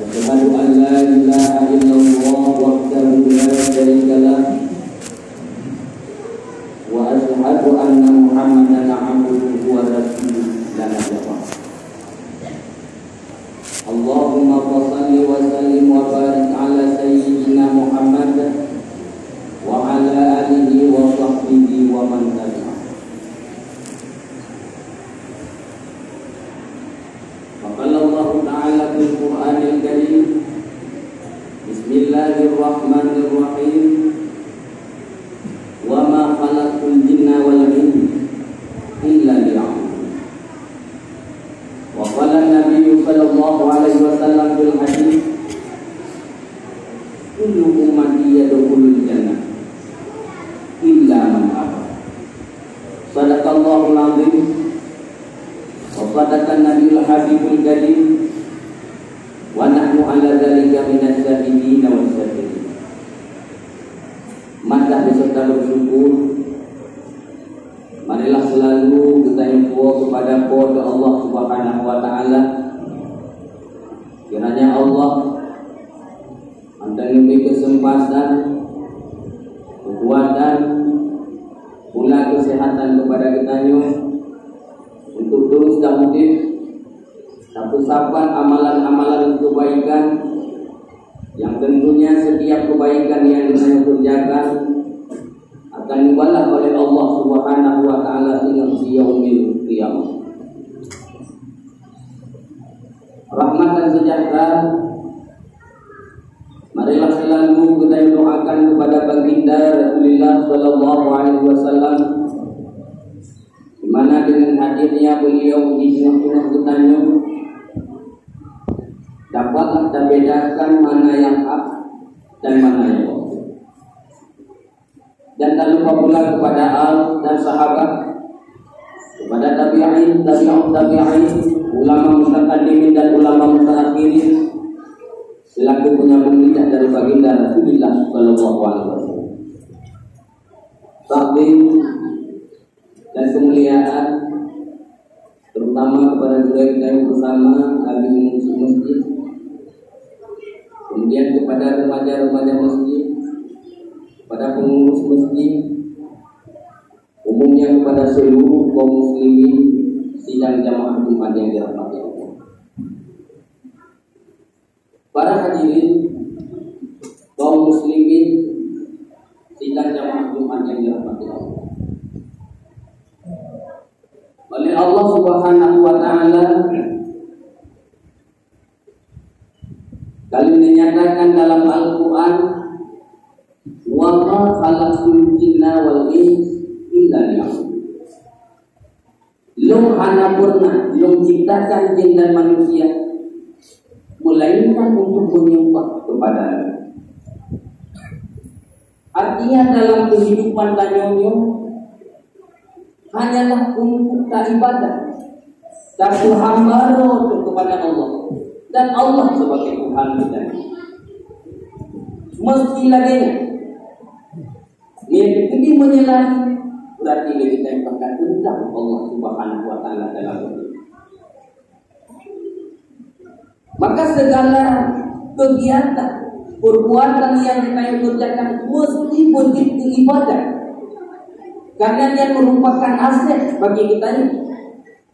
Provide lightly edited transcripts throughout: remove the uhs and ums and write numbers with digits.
Asyhadu an la ilaha illallah wahdahu la syarika lah wa asyhadu anna Muhammadan abduhu wa rasuluh la nabiyya. Allahumma shalli wa sallim wa barik ala sayyidina Muhammad wa ala alihi wa sahbihi wa man tabi'ah. Qala Allah Ta'ala fil Qur'anil Karim, Bismillahirrahmanirrahim, wa ma khalaqtul jinna wal insa illa liya'budun. Wa qala an-nabiy sallallahu alaihi wasallam fil hadits, kullu ummati yadkhulul jannah illa man aba. Sadaqallahul azim wa sadaqa nabiyul habibul karim wa nahnu ala dzalika minas syahidin wal syakirin. Maka beserta bersyukur, marilah selalu kita imbuh kepada Allah Subhanahu wa taala. Kiranya Allah memberi kesempatan, kekuatan, pula kesehatan kepada kita untuk terus aktif sapan amalan-amalan kebaikan yang tentunya setiap kebaikan yang kita kerjakan akan dibalas oleh Allah Subhanahu wa taala hingga yaumil qiyamah. Rahmat dan sejahtera marilah selalu kita doakan kepada baginda Rasulullah sallallahu alaihi wasallam, di mana dengan hadirnya beliau di tengah-tengah kita dapatlah kita bedakan mana yang hak dan mana yang batil. Dan tak lupa pula kepada al dan sahabat, kepada tabi'in, ulama mutaqaddimin dan ulama mutaakhirin, selaku penyambung lidah dari baginda Rasulullah sallallahu alaihi wasallam. Takdim dan kemuliaan terutama kepada kita yang bersama habis masjid, kemudian kepada remaja-remaja masjid, kepada pengurus masjid, umumnya kepada seluruh kaum muslimin sidang jamaah Jumat yang dirahmati Allah. Para hadirin kaum muslimin sidang jamaah Jumat yang dirahmati Allah. Oleh Allah Subhanahu wa taala kali menyatakan dalam Al-Qur'an, wa ma khalaqtul jinna wal insa illa liya'budun. Belum ciptakan jin dan manusia melainkan untuk menyembah kepada Allah. Artinya dalam kehidupan tanyonyo hanyalah untuk ibadah, satu hamba kepada Allah dan Allah sebagai Tuhan kita. Mesti lagi ini menyalahi, berarti kita yang akan tentang Allah Subhanahu wa taala dalam hidup. Maka segala kegiatan, perbuatan yang kita kerjakan mesti begitu ibadah, karena dia merupakan aset bagi kita ini.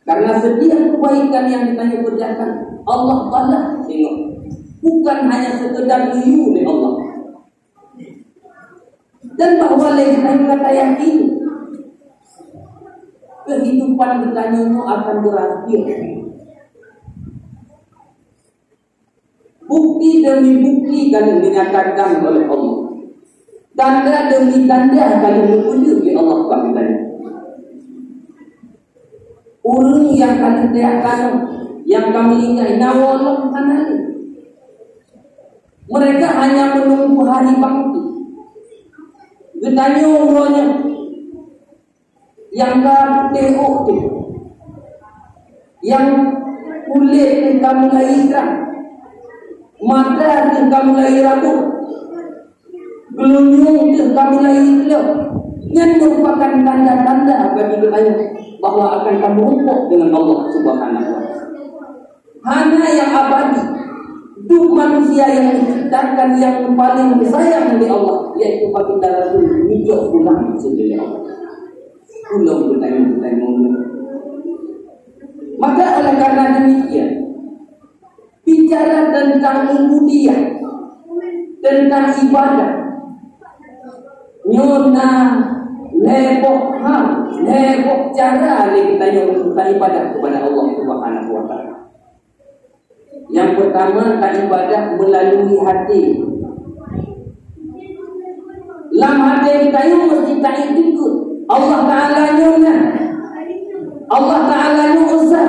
Karena setiap kebaikan yang kita kerjakan Allah balas tengok, bukan hanya sekedar riuh oleh Allah. Dan bahwa kita kata yakin kehidupan kita ini akan berakhir. Bukti demi bukti kan dinyatakan oleh Allah, tanda demi tanda kan ditunjuk oleh Allah kita. Orang yang kami teriakkan, yang kami ingat nawallah kanali, mereka hanya menunggu hari bangkit. Ditanya umrohnya yang TOT, yang kulit kita mulai terang, mata kita mulai ragu, gelunjung kita mulai gelap. Yang merupakan tanda-tanda bagi kita bahwa akan kamu rukuk dengan Allah Subhanahu wa taala. Hanya yang abadi Duk manusia yang diciptakan yang paling sayang oleh Allah, yaitu baginda Rasul hijau pulang sendiri Allah. Pulang bertanya-tanya. Maka oleh karena demikian, bicara tentang ubudiyah, tentang ibadah, nyona lebok cara kita melakukan ibadah kepada Allah Subhanahu wa taala. Yang pertama, ibadah melalui hati. Dalam hati kita itu mesti tak ikut Allah Ta'ala nya. Allah Ta'ala nya usah.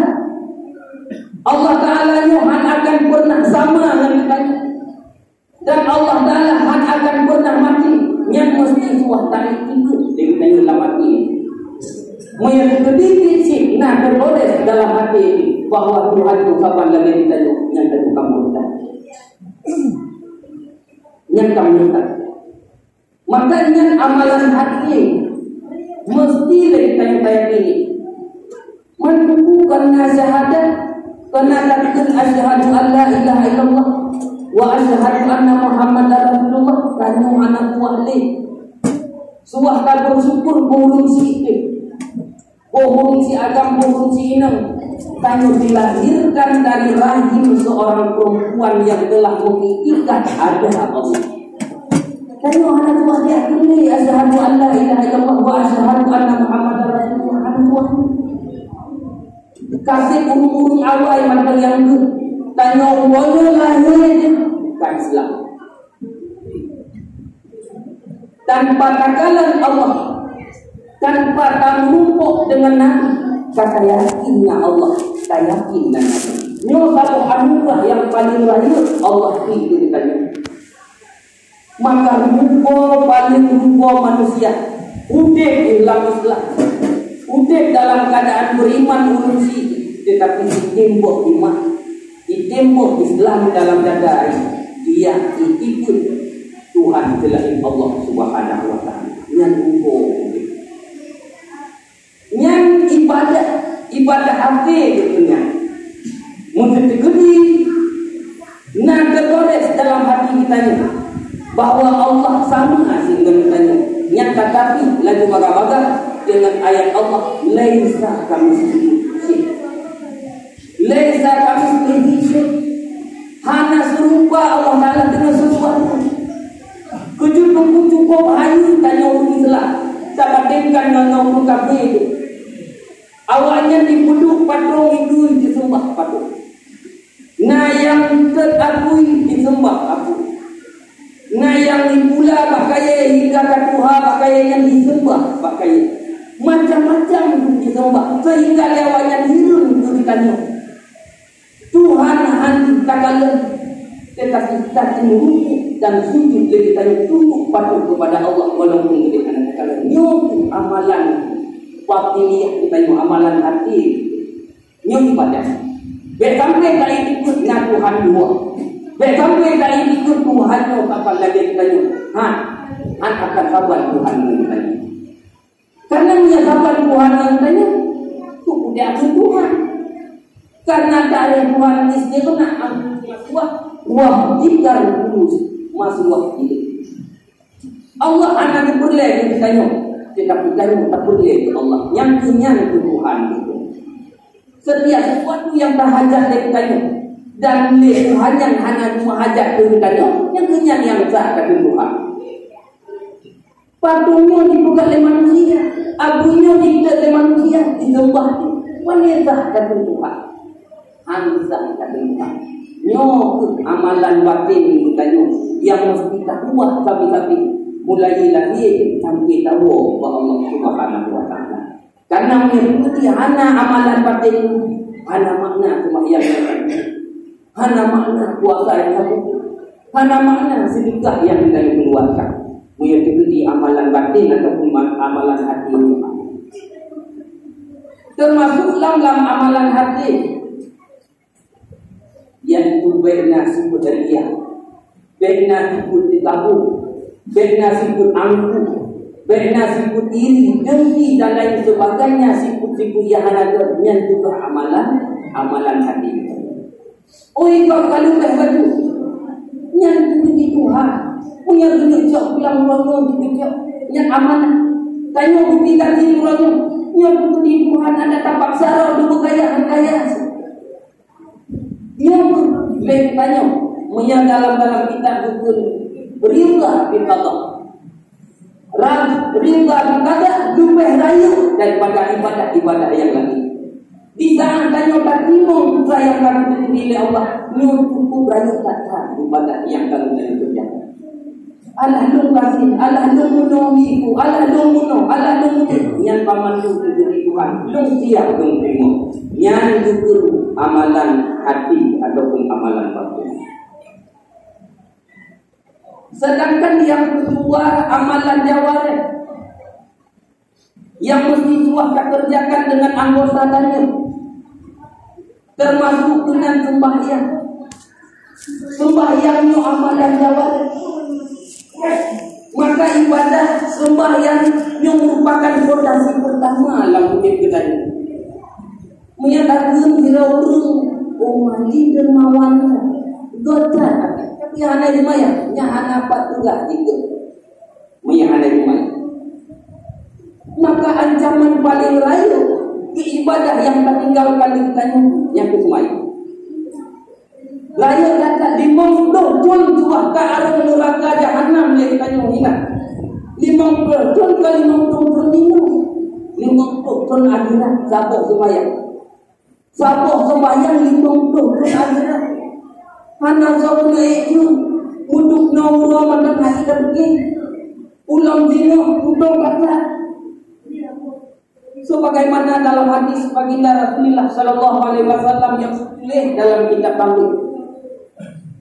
Allah Ta'ala nya akan pernah sama dengan kita. Dan Allah Ta'ala akan pernah mati. Yang mesti suah tak ikut dengan dalam hati. Mengikuti sih, nah terboleh dalam hati ini bahwa Tuhan itu kapan lagi ditanya yang terbuka mudah, yang kami minta. Makanya amalan hati mesti ditanya ini. Menunjukkan syahadat, karena katakan asyhadu an la ilaha illallah wa asyhadu anna Muhammadar Rasulullah. Kanu anak buah ni, suah tak bersyukur burung si itu. Bohong si agam, bohong si inang. Kamu dilahirkan dari rahim seorang perempuan yang telah mengikat ada Allah. Kamu anak buah dia ini asyhadu an la ilaha illallah wa asyhadu anna Muhammadar Rasulullah. Anak buah kasih umur awal macam yang tu. Tanya umurnya lahir kan Islam. Tanpa takalan Allah, tanpa tampuk dengan Nabi, kata yakinnya Allah, tak yakin dengan Nabi. Ini satu anugerah yang paling raya Allah beri tadi. Maka rupa paling rupa manusia, udah dalam Islam, udah dalam keadaan beriman urusi, tetapi ditembok iman, ditembok Islam dalam dada dia ikut Tuhan selain Allah Subhanahu wa taala. Yang rupa yang ibadah hati gitu nya. Mungkin tegedi nak tergores dalam hati kita ni bahwa Allah sama sehingga kita ni. Yang tetapi lagi baga-baga dengan ayat Allah, laisa kamitslihi. Laisa kamitslihi. Hana serupa Allah Taala dengan sesuatu. Cukup hayu tanya orang Islam. Sabatinkan dengan orang kafir itu. Awalnya dipuduk patung itu disembah patung. Nah yang terakui disembah aku. Nah yang dipula pakai hingga ke Tuhan pakai yang disembah pakai. Macam-macam disembah. Sehingga lewatnya hirun itu ditanya. Tuhan hantarkan tetapi kita tunduk dan sujud kita tunduk patuh kepada Allah walaupun kita katakan nyok amalan batiniyah kita itu amalan hati nyok ibadah. Sampai tak ikut dengan Tuhan dua. Sampai tak ikut Tuhan no kapan lagi kita nyok. Akan sabar Tuhan kita. Karena dia sabar Tuhan kita nyok. Tu dia Tuhan. Karena dari Tuhan istri itu nak wah tinggal terus masuk waktu itu. Allah akan berleh kita nyok. Tetapi kita tak boleh ke Allah. Yang punya itu Tuhan itu. Setiap sesuatu yang berhajat dari kita nyok. Dan Tuhan yang hanya menghajat dari kita nyok. Yang punya yang sah dari Tuhan. Patungnya dibuka oleh manusia. Abunya dibuka oleh manusia. Disembah. Wanita dari Tuhan. Hamzah dari Tuhan. Nyok amalan batin kita nyok yang mesti kita buat tapi mulai lahir sampai tahu bahwa Allah Subhanahu wa taala. Karena mengikuti hana amalan batin, hana makna sembahyang, hana makna puasa yang satu, hana makna sedekah yang kita keluarkan. Mengikuti amalan batin ataupun amalan hati. Termasuk dalam amalan hati yang berbeda sifat dari dia, beda sifat ditahu, beda sifat angku, beda sifat iri, dengki dan lain sebagainya sifat-sifat yang ada yang juga amalan hati. Oh itu kalau berbeda Yang puji Tuhan, punya duit jauh bilang orang dikejak, yang amanah. Tanya bukti tadi orang yang puji Tuhan ada tapak sarau dulu kaya. Yang lebih tanya, punya dalam kitab buku berilah kita Allah. Berilah kita lebih rayu daripada ibadah yang lain. Di saat tanya takimo saya akan dipilih Allah nyukup rayu kata ibadah yang kalian kerjakan. Allah lu kasih, Allah lu menolongiku, Allah lu yang paman lu diberi Tuhan, lu siap lu terima. Yang itu amalan hati ataupun amalan batin. Sedangkan yang kedua amalan jawareh yang mesti suaka kerjakan dengan anggota tanya, termasuk dengan sembahyang. Sembahyangnya amalan jawareh. Maka ibadah sembahyang yang merupakan fondasi pertama dalam hidup kita ini. Menyatakan mali dermawan goda tapi hanya di maya hanya apa juga itu hanya di maya. Maka ancaman paling rayu ke ibadah yang tertinggalkan ditanya yang kesemai rayu kata dimongdo pun tuah ke arah neraka jahanam yang ditanya hina 50 ton kali 50 ton ini 50 ton akhirat sabuk sembahyang 50 ton akhirat hana sabuk itu untuk naura mandan hari pergi ulang dino untuk kata sebagaimana dalam hadis baginda Rasulullah sallallahu alaihi wasallam yang tertulis dalam kitab Tauhid.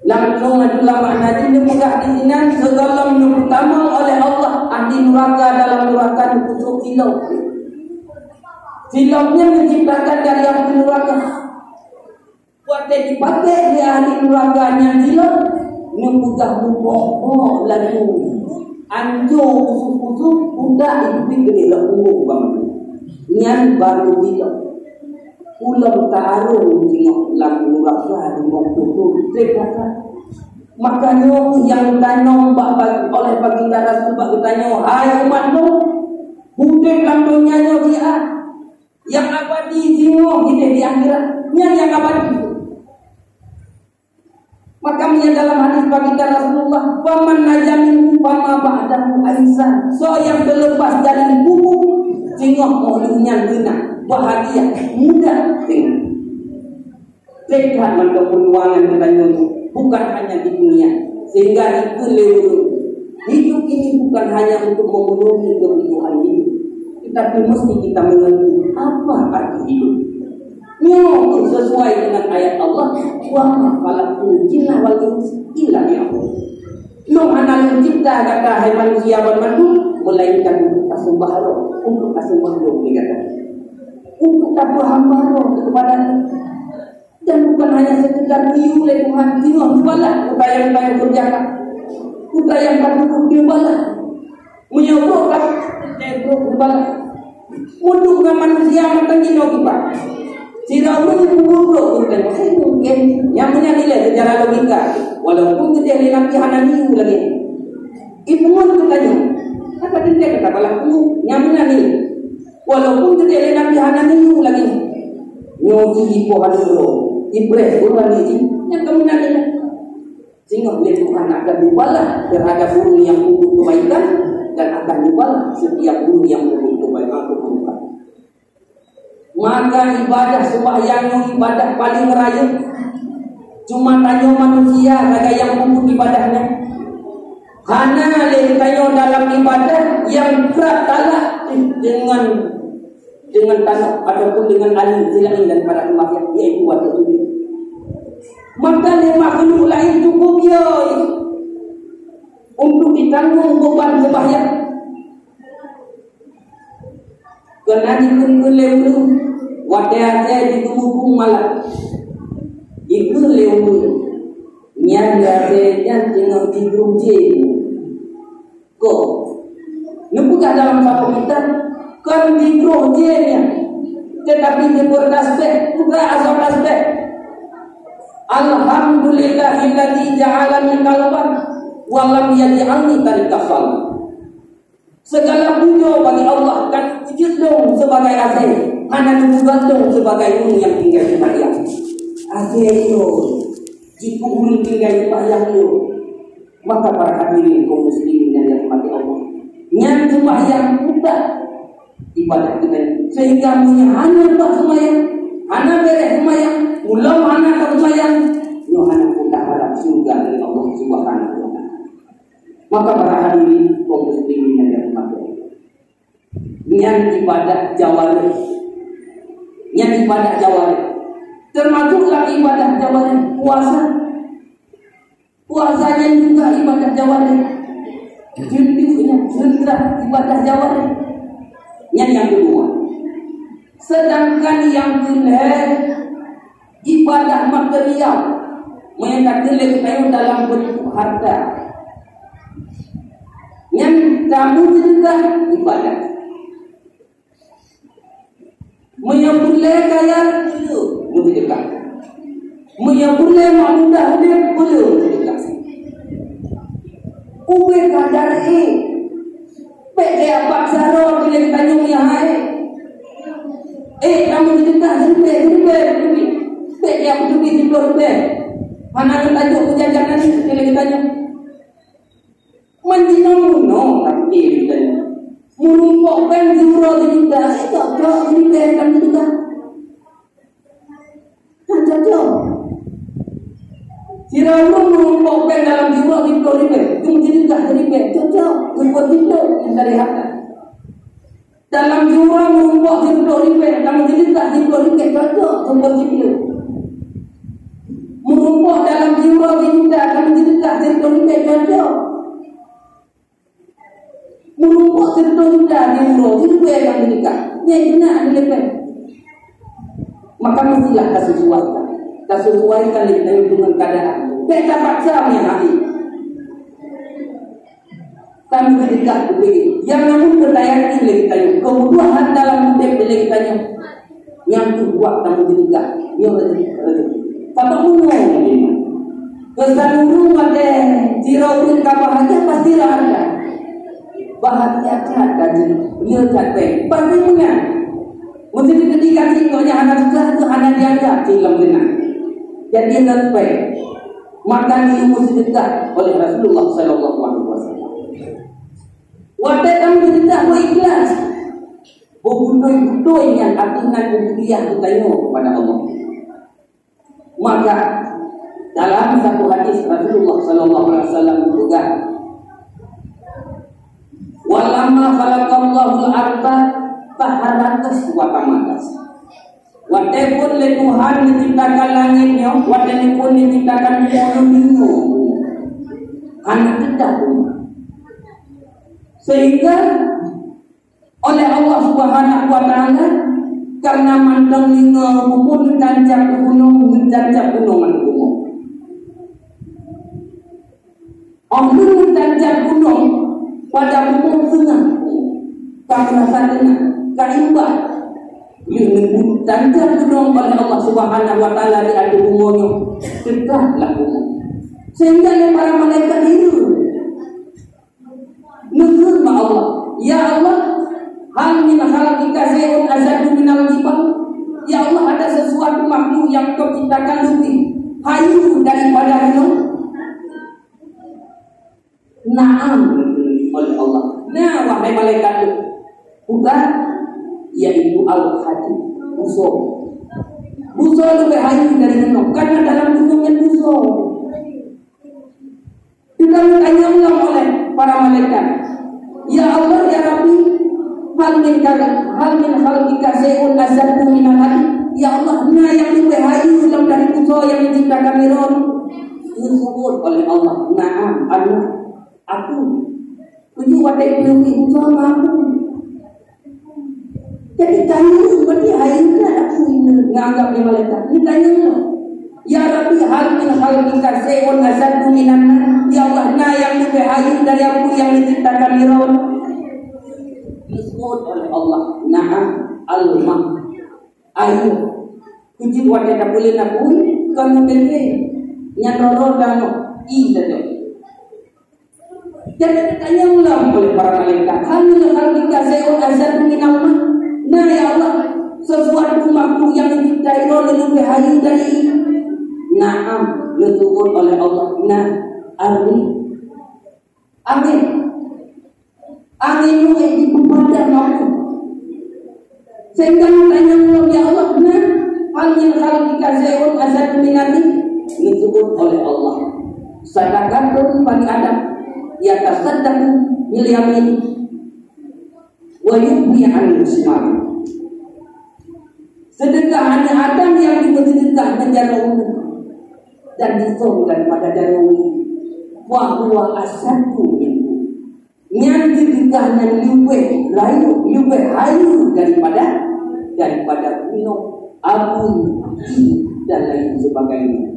Langsung ulama hadis mudah di sini segala yang utama oleh Allah ahli neraka dalam neraka kusuk silau. Silaunya menciptakan dari ahli neraka. Buat dipakai di ahli nerakanya silau membuka buku lagi. Anjur kusuk-kusuk udah hidup gede laku banget. Nian baru silau. Ulang ta'arung tengok lagu neraka di waktu itu terkata makanya yang tanya oleh baginda Rasul bertanya hai umatmu hukum kandungnya dia yang abadi tengok kita di akhiratnya yang abadi. Makanya dalam hadis baginda Rasulullah paman najamin pama ba'dahu aisan so yang terlepas dari buku tengok modulnya gina bahagia, mudah dengan tekad perjuangan katanya bukan hanya di dunia sehingga itu hidup ini bukan hanya untuk memenuhi kebutuhan hidup tetapi mesti kita mengerti apa arti hidup itu sesuai dengan ayat Allah wa ma khalaqtul jinna wal insa illa liya'budun. Lu hanya mencipta kata hai manusia bermakhluk melainkan untuk kasembah roh dikatakan untuk tabu hamba kepada dan bukan hanya sekedar niu oleh Tuhan tengok dibalas upaya yang kerjakan upaya yang duduk dibalas menyokong dibalas untuk manusia matang jino kita tidak mungkin mungkin yang punya nilai secara logika walaupun kita lihat hana niu lagi itu pun katanya apa tidak kata balas yang punya nilai walaupun kita lihat hana niu lagi nyoji pohon dulu ibres bukan ini yang kemudian ini sehingga Tuhan akan dibalas terhadap burung yang membuat kebaikan dan akan dibalas setiap burung yang membuat kebaikan. Maka ibadah sembahyang ibadah paling raya cuma tanya manusia ada yang membuat ibadahnya hanya tanya dalam ibadah yang kerap kalah dengan tanah ataupun dengan alim silain dan para sembahyang yaitu waktu itu. Maka makhluk lain cukup ya untuk ditanggung beban sembahyang. Kerana dikun lewu wadai di tubuh malam. Itu lewu nyanda dan dengan tidur je. Kok? Nubuka dalam satu kita kan dikrohnya tetapi di beraspek bukan asal aspek Alhamdulillahilladzi ja'alani qalban wa lam yaj'alni tarikafal. Segala puja bagi Allah dan puji dong sebagai azai, anak juga dong sebagai uni yang tinggal di Maryam. Azai yo, jika uni tinggal di Maryam yo, maka para hadirin kaum muslimin yang dirahmati Allah, yang sembahyang mudah ibadah kita, sehingga punya anak tak sembahyang, anak beres sembahyang, ulang anak tak sembahyang, yo anak kita harap surga dari Allah Subhanahu wa taala. Maka para hadirin kaum muslimin yang dirahmati Allah, yang ibadah jawarih, yang ibadah jawarih, termasuklah ibadah jawarih puasa. Puasanya juga ibadah jawarih, jundiknya juga ibadah jawarih. Yang kedua, sedangkan yang kedua ibadah material, mereka dilekatkan dalam bentuk harta. Yang kamu juga ibadah. Menyebutlah kaya dulu, mudikah. Menyebutlah mudah dia belum mudikah. Ube kadar pede apa saro bila kita nyumia hai. Kamu juga sebe. Pede aku tu di sebe. Anak kita juga jajanan bila kita nyum. Menjinong tapi kita menumpuk pen jumroh kita cocok ini kan juga kan cocok jika menumpuk pen dalam jumroh kita ini jadi cocok untuk kita yang dari harta dalam jumroh menumpuk jumroh ini dalam jadi cocok untuk kita menumpuk dalam jumroh kita dalam jadi cocok menumpuk cerita di umroh itu yang menikah. Yang kena dilepas. Maka mestilah kita sesuaikan dengan keadaan. Kita paksa yang hati. Kami menikah begini. Yang namun berdaya ini kita yang kemudahan dalam hidup kita yang kedua kami menikah. Yang rezeki. Tapi umum ini. Kesanuru pada jirauin kabahagia pastilah ada. Bahagia gaji dia capai pasti punya mesti ketika tinggalnya anak juga itu anak diajak film benar jadi sampai maka ini mesti dekat oleh Rasulullah Sallallahu Alaihi Wasallam. Waktu kamu tidak ikhlas betul yang artinya kemudian bertanya kepada Allah. Maka dalam satu hadis Rasulullah Sallallahu Alaihi Wasallam juga walamma khalaqallahu al-arda taharakas wa tamakas. Walaupun Tuhan menciptakan langitnya, walaupun menciptakan bumi, anak kita pun. Sehingga oleh Allah Subhanahu wa taala karena mandang ninga pun tancap gunung gunung. Allah tancap gunung pada umum sungai karena sadana kaimbah yang tanjak gunung oleh Allah Subhanahu wa taala di atas umumnya tegaklah umum sehingga yang para malaikat itu nuzul ma Allah ya Allah hal min khalqika shay'un azadu minal jibal ya Allah ada sesuatu makhluk yang kau ciptakan lebih hayu daripada gunung. Naam oleh Allah. Nah, wahai malaikat itu bukan yaitu al-hadi musuh lebih hayu dari gunung karena dalam gunungnya musuh tidak ditanya oleh para malaikat ya Allah ya Rabbi hal min khalqika shay'un azadu minal hadi ya Allah nah yang lebih hayu dari musuh yang diciptakan miron disebut oleh Allah na'am Allah aku tujuh wadai belum sama aku. Jadi tanya seperti air aku ini menganggap dia malaikat. Ini tanya ya Rabbi hal min khalqika shay'un azadu minan ya Allah nah yang lebih air dari aku yang diciptakan miron disebut oleh Allah na'am al-ma air tujuh wadai tak boleh nak Kan bebe nyaroro dan i saja. Jadi ditanya ulang oleh para malaikat, hanya kalau kita seon azan minallah. Nah ya Allah, sesuatu makhluk yang diciptai lebih hayu dari ini. Naam, diturun oleh Allah. Nah, angin itu kepada makhluk. Sehingga tanya Allah, ya Allah, nah, hanya kalau kita seon azan minallah diturun oleh Allah. Sedangkan Bani Adam ya tasaddaq bil yamin wa yubni an shimal. Sedekah hanya Adam yang diberikan menjadi dan disorban pada daruni wa huwa asaddu minhu. Yang sedekahnya lebih hayu daripada minum abu dan lain sebagainya.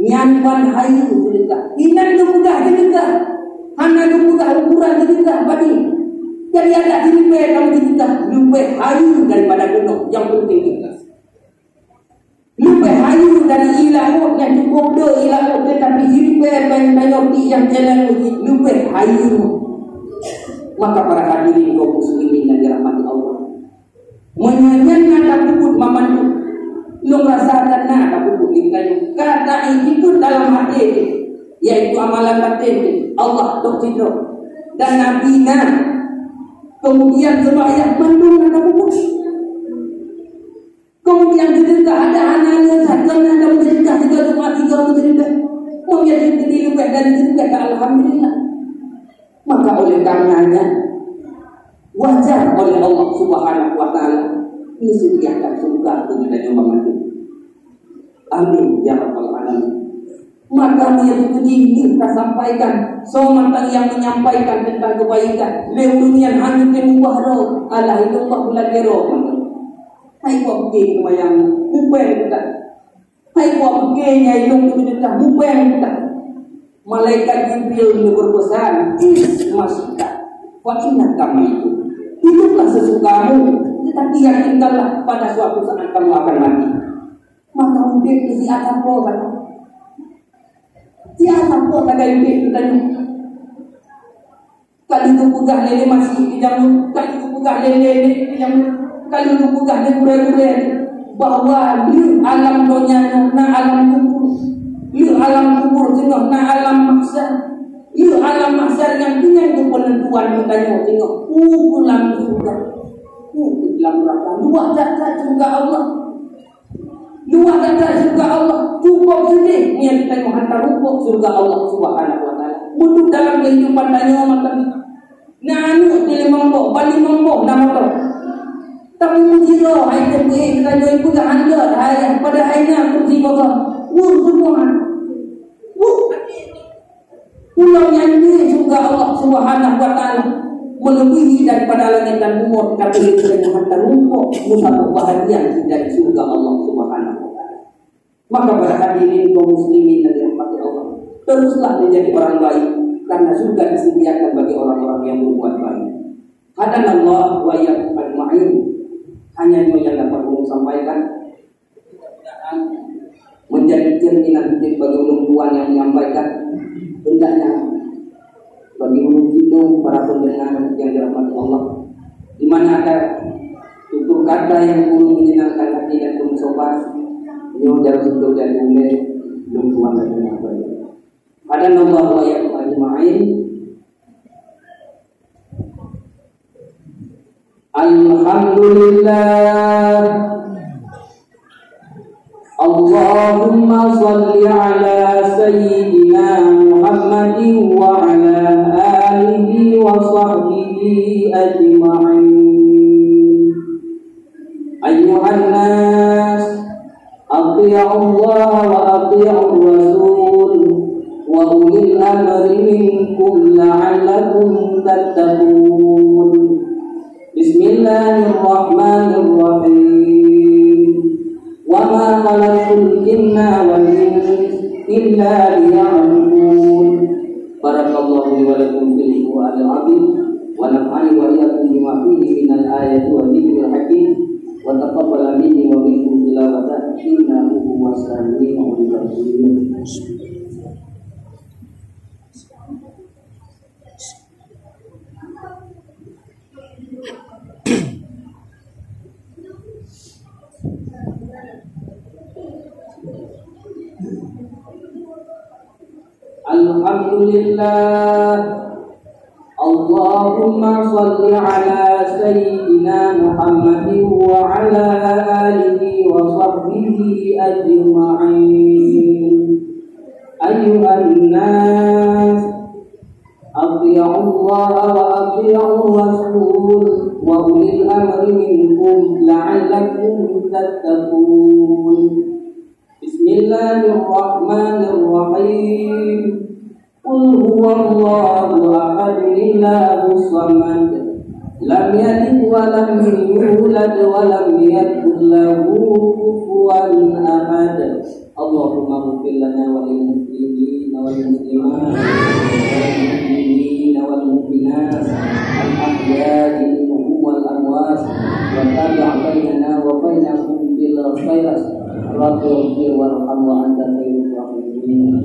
Nyanpan hayu sedekah. Inan mudah sedekah. Hanya mudah ukuran sedekah bagi. Jadi ada sedekah kalau sedekah lebih hayu daripada gunung. Yang penting kita. Lebih hayu dari ilahut yang cukup do ilahut tetapi sedekah banyak yang jalan lebih hayu. Maka para hadirin kaum muslimin yang dirahmati Allah, menyanyikan takut maman lu merasakan takut kayu kata itu dalam hati, yaitu amalan batin Allah dokter dan Nabi kemudian sembahyang mandung takut, kemudian sedekah ada anaknya satu ada sedekah tiga sedekah menjadi lebih dari sedekah alhamdulillah. Maka oleh karenanya wajar oleh Allah Subhanahu wa taala disediakan surga dengan umat. Amin ya rabbal alamin. Maka dia kita sampaikan seorang yang menyampaikan tentang kebaikan leunian hanyutkan wahro ala illallah buladero. Hai waktu yang mupeng kita. Hai waktu yang kita mupeng kita. Malaikat Jibril berpesan, "Ismasika wa inna kami." Hiduplah sesukamu, tetapi yakinkanlah pada suatu saat kamu akan mati. Maka udah si akan po kan? Si akan po kata udah tadi. Kali itu pugah lele masih jamu, kali itu pugah lele jamu, kali itu pugah lele bahwa di alam dunia na alam kubur. Iu alam kubur tengok na alam mahsyar. Iu alam mahsyar yang punya itu penentuan mutanya tengok. Pulang surga. Pulang neraka. Luah data surga Allah. Luah data surga Allah. Cukup sedih yang kita menghantar rumput surga Allah Subhanahu wa taala. Untuk dalam kehidupan tanya macam ni. Na anu tele mambo, bali mambo nama tu. Tapi mujiro hai tu kita join punya anda hai pada aina kursi bawah. Semua pulau yang ini juga Allah Subhanahu wa taala melebihi daripada langit dan bumi, tapi itu yang hantar rumput musabab bahagia dari surga Allah Subhanahu wa taala. Maka para hadirin kaum muslimin yang dirahmati Allah, teruslah menjadi orang baik karena surga disediakan bagi orang-orang yang berbuat baik. Hadanallah wa iyyakum ajma'in. Hanya itu yang dapat saya sampaikan. Menjadi cerminan hidup bagi ulun tuan yang menyampaikan, hendaknya bagi ulun hidung para pendengar yang dirahmati Allah, di mana ada tutur kata yang ulun menyenangkan hati dan ulun sobat, ini dari sudut dari ulun tuan dan menyampaikan. Hadanallah wa iyyakum ajma'in. Alhamdulillah. Allahumma salli ala sayyidina Muhammadin wa ala alihi wa sahbihi ajma'in. Ayyuhan nas, ati'u Allah wa ati'u Rasul wa ulil amri minkum la'allakum tattaqun. Bismillahirrahmanirrahim. Wa ma khalaqtul jinna wal insa illa liya'budun. Barakallahu li wa lakum fil Qur'anil 'azim wa nafa'ani wa iyyakum bima fihi minal ayati wa dhikril hakim wa taqabbal minni wa minkum tilawatan innahu huwas samiul basir. Alhamdulillah, Allahumma salli ala sayyidina Muhammadin wa ala alihi wa sahbihi ajma'in. Ayyuhan nas, ati'u Allah wa ati'u Rasul wa ulil amri minkum la'allakum tattaqun. Bismillahirrahmanirrahim. Qul huwallahu ahad, Allahus samad, lam yalid wa lam yulad wa lam yakul lahu kufuwan ahad. Allahumma ighfir lana wa lil muslimina wal muslimat wal mu'minina wal mu'minat al ahya'i minhum wal amwat wa tabi' bainana wa bainahum bil khairat. Rabbi ighfir warham wa anta khairur rahimin.